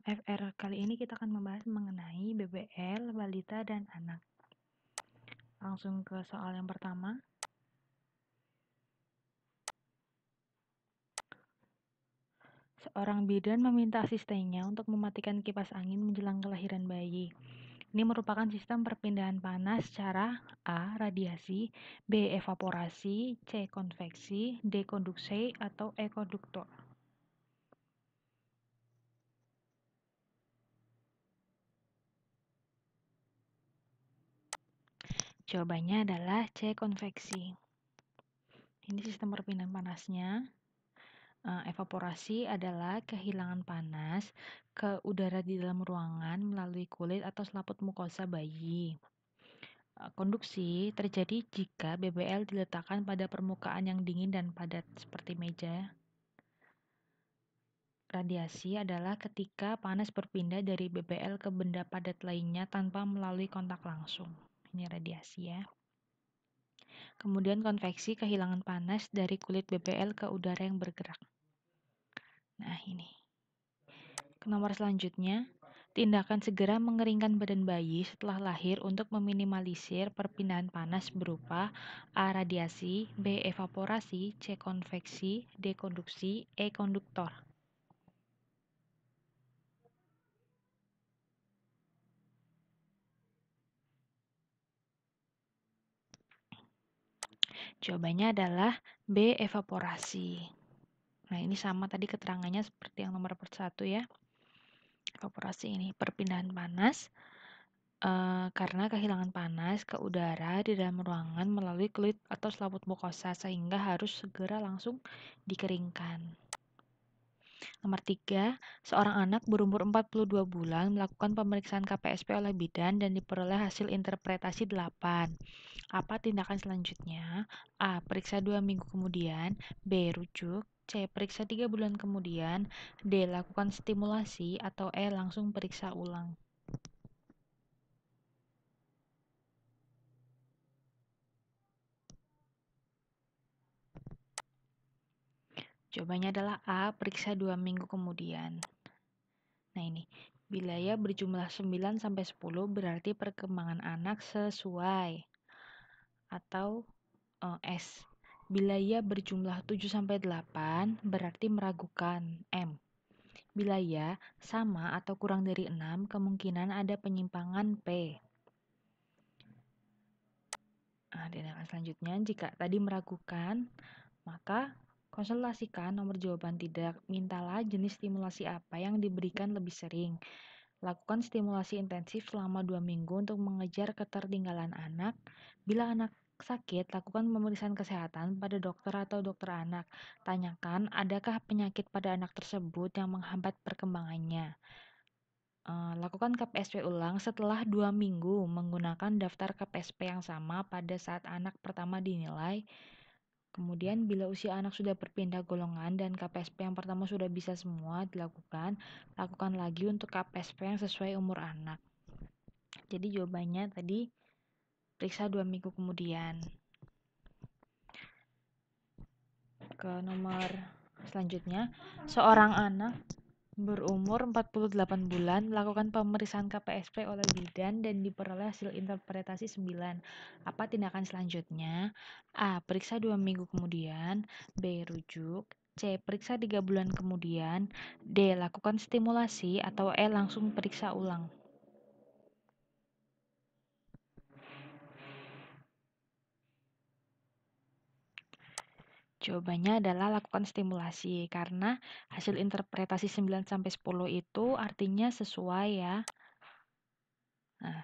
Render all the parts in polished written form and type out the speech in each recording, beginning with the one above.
FR kali ini kita akan membahas mengenai BBL, balita, dan anak. Langsung ke soal yang pertama. Seorang bidan meminta asistennya untuk mematikan kipas angin menjelang kelahiran bayi. Ini merupakan sistem perpindahan panas cara A. Radiasi, B. Evaporasi, C. Konveksi, D. Konduksi, atau E. Konduktor. Jawabannya adalah C. Konveksi. Ini sistem perpindahan panasnya. Evaporasi adalah kehilangan panas ke udara di dalam ruangan melalui kulit atau selaput mukosa bayi. Konduksi terjadi jika BBL diletakkan pada permukaan yang dingin dan padat seperti meja. Radiasi adalah ketika panas berpindah dari BBL ke benda padat lainnya tanpa melalui kontak langsung. Ini radiasi ya. Kemudian konveksi kehilangan panas dari kulit BBL ke udara yang bergerak. Nah, ini. Ke nomor selanjutnya, tindakan segera mengeringkan badan bayi setelah lahir untuk meminimalisir perpindahan panas berupa A. Radiasi, B. Evaporasi, C. Konveksi, D. Konduksi, E. Konduktor. Jawabannya adalah B. Evaporasi. Nah, ini sama tadi keterangannya seperti yang nomor 1 ya. Evaporasi ini perpindahan panas karena kehilangan panas ke udara di dalam ruangan melalui kulit atau selaput mukosa sehingga harus segera langsung dikeringkan. Nomor 3, seorang anak berumur 42 bulan melakukan pemeriksaan KPSP oleh bidan dan diperoleh hasil interpretasi 8. Apa tindakan selanjutnya? A. Periksa 2 minggu kemudian, B. Rujuk, C. Periksa 3 bulan kemudian, D. Lakukan stimulasi, atau E. Langsung periksa ulang. Jawabannya adalah A. Periksa 2 minggu kemudian. Nah ini, bilayah berjumlah 9-10 berarti perkembangan anak sesuai. Atau S. Bilayah berjumlah 7-8 berarti meragukan. M. Bilayah sama atau kurang dari 6 kemungkinan ada penyimpangan P. Tindakan selanjutnya, jika tadi meragukan, maka konsultasikan nomor jawaban tidak. Mintalah jenis stimulasi apa yang diberikan lebih sering. Lakukan stimulasi intensif selama 2 minggu untuk mengejar ketertinggalan anak. Bila anak sakit, lakukan pemeriksaan kesehatan pada dokter atau dokter anak. Tanyakan, adakah penyakit pada anak tersebut yang menghambat perkembangannya. Lakukan KPSP ulang setelah 2 minggu menggunakan daftar KPSP yang sama pada saat anak pertama dinilai. Kemudian bila usia anak sudah berpindah golongan dan KPSP yang pertama sudah bisa semua dilakukan, lakukan lagi untuk KPSP yang sesuai umur anak. Jadi jawabannya tadi periksa 2 minggu kemudian. Ke nomor selanjutnya, seorang anak berumur 48 bulan melakukan pemeriksaan KPSP oleh bidan dan diperoleh hasil interpretasi 9. Apa tindakan selanjutnya? A. Periksa 2 minggu kemudian, B. Rujuk, C. Periksa 3 bulan kemudian, D. Lakukan stimulasi, atau E. Langsung periksa ulang. Jawabannya adalah lakukan stimulasi, karena hasil interpretasi 9-10 itu artinya sesuai ya. Nah,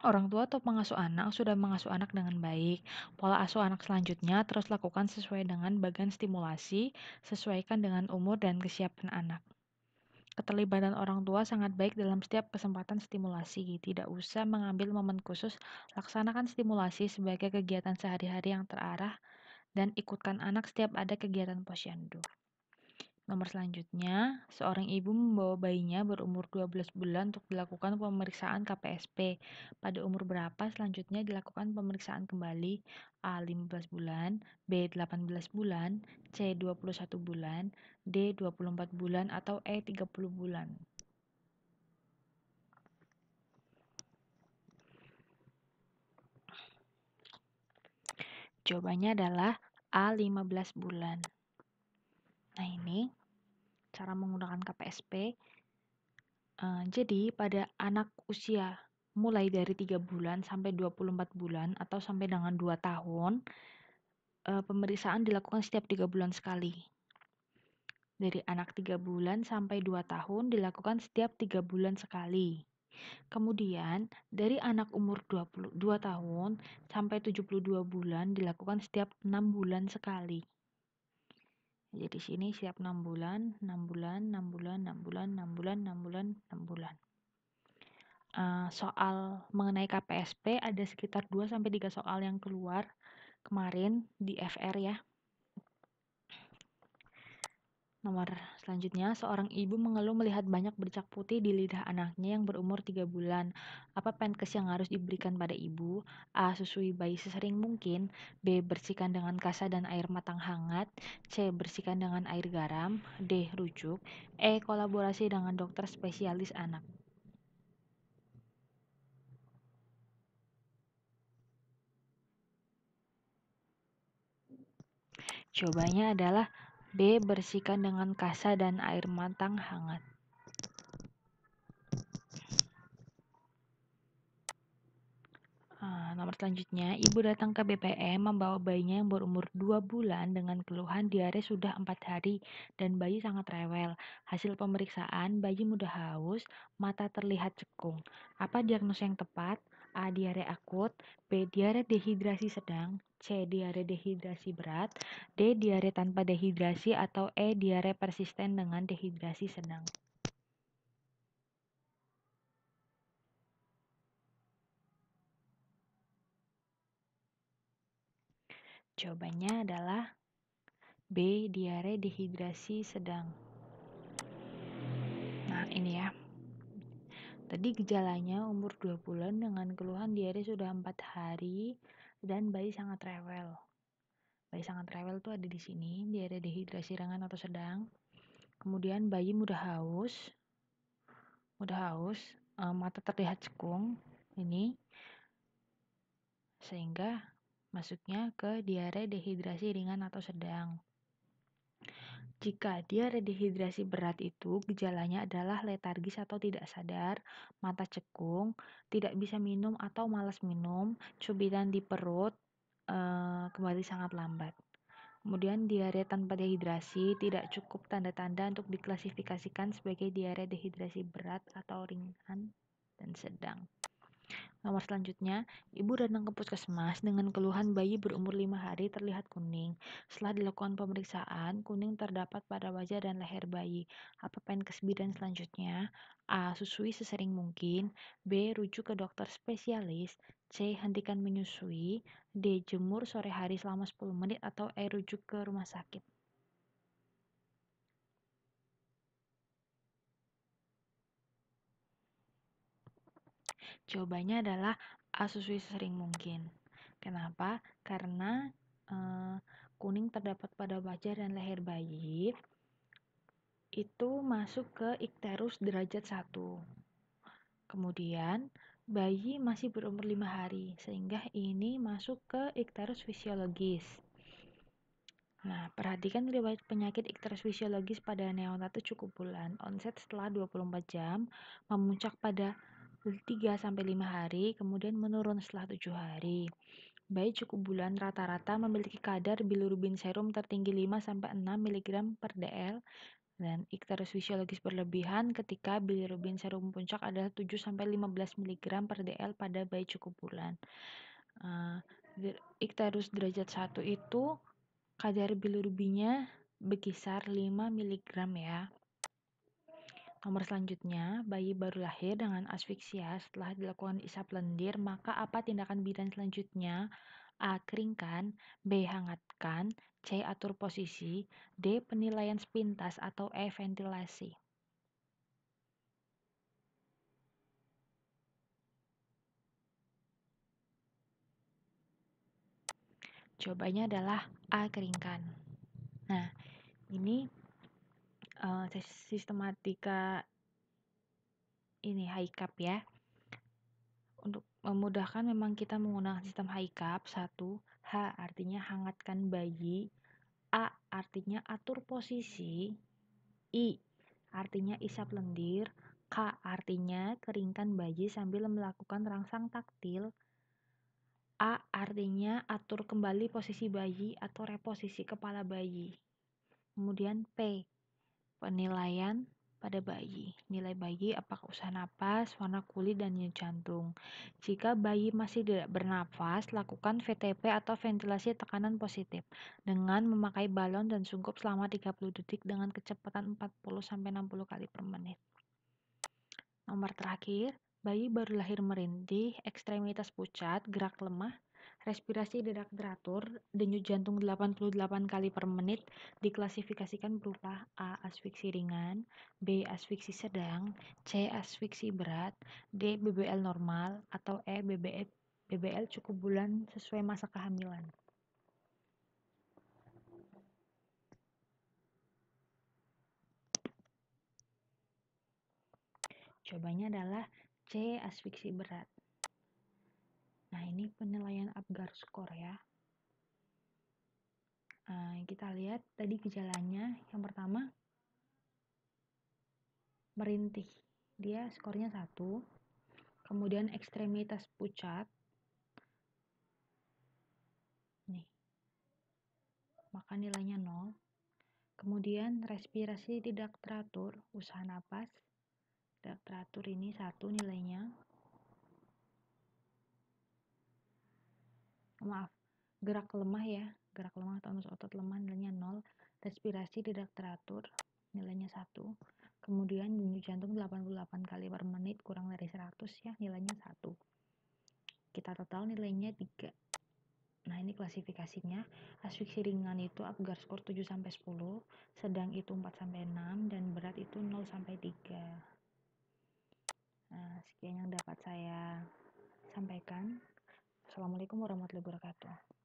orang tua atau pengasuh anak sudah mengasuh anak dengan baik. Pola asuh anak selanjutnya terus lakukan sesuai dengan bagian stimulasi, sesuaikan dengan umur dan kesiapan anak. Keterlibatan orang tua sangat baik dalam setiap kesempatan stimulasi. Tidak usah mengambil momen khusus, laksanakan stimulasi sebagai kegiatan sehari-hari yang terarah dan ikutkan anak setiap ada kegiatan posyandu. Nomor selanjutnya, seorang ibu membawa bayinya berumur 12 bulan untuk dilakukan pemeriksaan KPSP. Pada umur berapa selanjutnya dilakukan pemeriksaan kembali? A. 15 bulan, B. 18 bulan, C. 21 bulan, D. 24 bulan, atau E. 30 bulan. Jawabannya adalah A. 15 bulan. Nah, ini cara menggunakan KPSP. Jadi pada anak usia mulai dari 3 bulan sampai 24 bulan atau sampai dengan 2 tahun, pemeriksaan dilakukan setiap 3 bulan sekali. Dari anak 3 bulan sampai 2 tahun dilakukan setiap 3 bulan sekali. Kemudian dari anak umur 22 tahun sampai 72 bulan dilakukan setiap 6 bulan sekali. Jadi di sini setiap 6 bulan, 6 bulan, 6 bulan, 6 bulan, 6 bulan, 6 bulan, 6 bulan. Soal mengenai KPSP ada sekitar 2-3 soal yang keluar kemarin di FR ya. Nomor selanjutnya, seorang ibu mengeluh melihat banyak bercak putih di lidah anaknya yang berumur 3 bulan. Apa Pankes yang harus diberikan pada ibu? A. Susui bayi sesering mungkin. B. Bersihkan dengan kasa dan air matang hangat. C. Bersihkan dengan air garam. D. Rujuk. E. Kolaborasi dengan dokter spesialis anak. Jawabannya adalah B. Bersihkan dengan kasa dan air matang hangat. Nomor selanjutnya, ibu datang ke BPM membawa bayinya yang berumur 2 bulan dengan keluhan diare sudah 4 hari dan bayi sangat rewel. Hasil pemeriksaan, bayi mudah haus, mata terlihat cekung. Apa diagnosa yang tepat? A. Diare akut, B. Diare dehidrasi sedang, C. Diare dehidrasi berat, D. Diare tanpa dehidrasi, atau E. Diare persisten dengan dehidrasi sedang. Jawabannya adalah B. Diare dehidrasi sedang. Nah, ini ya. Tadi gejalanya umur 2 bulan dengan keluhan diare sudah 4 hari dan bayi sangat rewel. Bayi sangat rewel tuh ada di sini, diare dehidrasi ringan atau sedang. Kemudian bayi mudah haus, mata terlihat cekung, ini sehingga masuknya ke diare dehidrasi ringan atau sedang. Jika diare dehidrasi berat itu gejalanya adalah letargis atau tidak sadar, mata cekung, tidak bisa minum atau malas minum, cubitan di perut, kembali sangat lambat. Kemudian diare tanpa dehidrasi tidak cukup tanda-tanda untuk diklasifikasikan sebagai diare dehidrasi berat atau ringan dan sedang. Nomor selanjutnya, ibu datang ke puskesmas dengan keluhan bayi berumur 5 hari terlihat kuning. Setelah dilakukan pemeriksaan, kuning terdapat pada wajah dan leher bayi. Apa Pankes bidan selanjutnya? A. Susui sesering mungkin. B. Rujuk ke dokter spesialis. C. Hentikan menyusui. D. Jemur sore hari selama 10 menit, atau E. Rujuk ke rumah sakit. Jawabannya adalah A. Susui sesering mungkin. Kenapa? Karena kuning terdapat pada wajah dan leher bayi itu masuk ke ikterus derajat 1. Kemudian bayi masih berumur 5 hari sehingga ini masuk ke ikterus fisiologis. Nah, perhatikan riwayat penyakit ikterus fisiologis pada neonat itu cukup bulan, onset setelah 24 jam, memuncak pada 3-5 hari, kemudian menurun setelah 7 hari. Bayi cukup bulan rata-rata memiliki kadar bilirubin serum tertinggi 5-6 mg per dl dan ikterus fisiologis berlebihan ketika bilirubin serum puncak adalah 7-15 mg per dl pada bayi cukup bulan. Ikterus derajat 1 itu kadar bilirubinnya berkisar 5 mg ya. Nomor selanjutnya, bayi baru lahir dengan asfiksia setelah dilakukan isap lendir, maka apa tindakan bidan selanjutnya? A. Keringkan, B. Hangatkan, C. C. Atur posisi. D. Penilaian sepintas atau E. Ventilasi. Jawabannya adalah A. Keringkan. Nah, ini sistematika ini high cup ya. Untuk memudahkan memang kita menggunakan sistem high cup. 1. H artinya hangatkan bayi. A artinya atur posisi. I artinya isap lendir. K artinya keringkan bayi sambil melakukan rangsang taktil. A artinya atur kembali posisi bayi atau reposisi kepala bayi. Kemudian P, penilaian pada bayi. Nilai bayi apakah usaha napas, warna kulit, dan denyut jantung. Jika bayi masih tidak bernafas, lakukan VTP atau ventilasi tekanan positif dengan memakai balon dan sungkup selama 30 detik dengan kecepatan 40-60 kali per menit. Nomor terakhir, bayi baru lahir merintih, ekstremitas pucat, gerak lemah, respirasi tidak teratur, denyut jantung 88 kali per menit diklasifikasikan berupa A. Asfiksi ringan, B. Asfiksi sedang, C. Asfiksi berat, D. BBL normal, atau E. BBL cukup bulan sesuai masa kehamilan. Jawabannya adalah C. Asfiksi berat. Nah, ini penilaian Apgar skor ya. Kita lihat tadi gejalanya. Yang pertama, merintih. Dia skornya 1. Kemudian ekstremitas pucat. Nih. Maka nilainya 0. Kemudian respirasi tidak teratur, usaha napas tidak teratur, ini 1 nilainya. Maaf, gerak lemah ya, gerak lemah tonus otot lemah nilainya 0. Respirasi tidak teratur nilainya 1. Kemudian denyut jantung 88 kali per menit kurang dari 100 ya, nilainya 1. Kita total nilainya 3. Nah, ini klasifikasinya. Asfiksi ringan itu Apgar skor 7-10, sedang itu 4-6, dan berat itu 0-3. Nah, sekian yang dapat saya sampaikan. Assalamualaikum warahmatullahi wabarakatuh.